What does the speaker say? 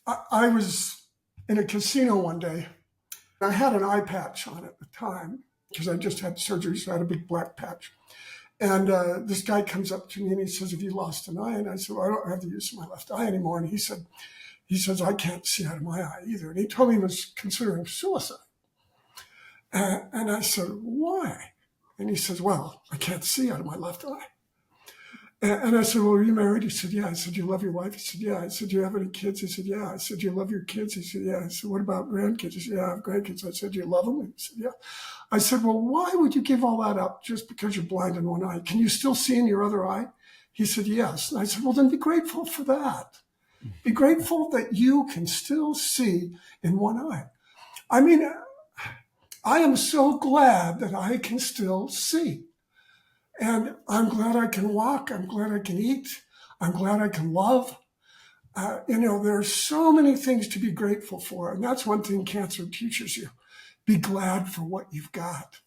I was in a casino one day. I had an eye patch on at the time because I just had surgery, so I had a big black patch. And this guy comes up to me and he says, "Have you lost an eye?" And I said, "Well, I don't have the use of my left eye anymore." And he says, "I can't see out of my eye either." And he told me he was considering suicide. And I said, "Why?" And he says, "Well, I can't see out of my left eye." And I said, "Well, are you married?" He said, "Yeah." I said, "Do you love your wife?" He said, "Yeah." I said, "Do you have any kids?" He said, "Yeah." I said, "Do you love your kids?" He said, "Yeah." I said, "What about grandkids?" He said, "Yeah, I have grandkids." I said, "Do you love them?" He said, "Yeah." I said, "Well, why would you give all that up just because you're blind in one eye? Can you still see in your other eye?" He said, "Yes." And I said, "Well, then be grateful for that. Be grateful that you can still see in one eye." I mean, I am so glad that I can still see. And I'm glad I can walk. I'm glad I can eat. I'm glad I can love. There are so many things to be grateful for. And that's one thing cancer teaches you. Be glad for what you've got.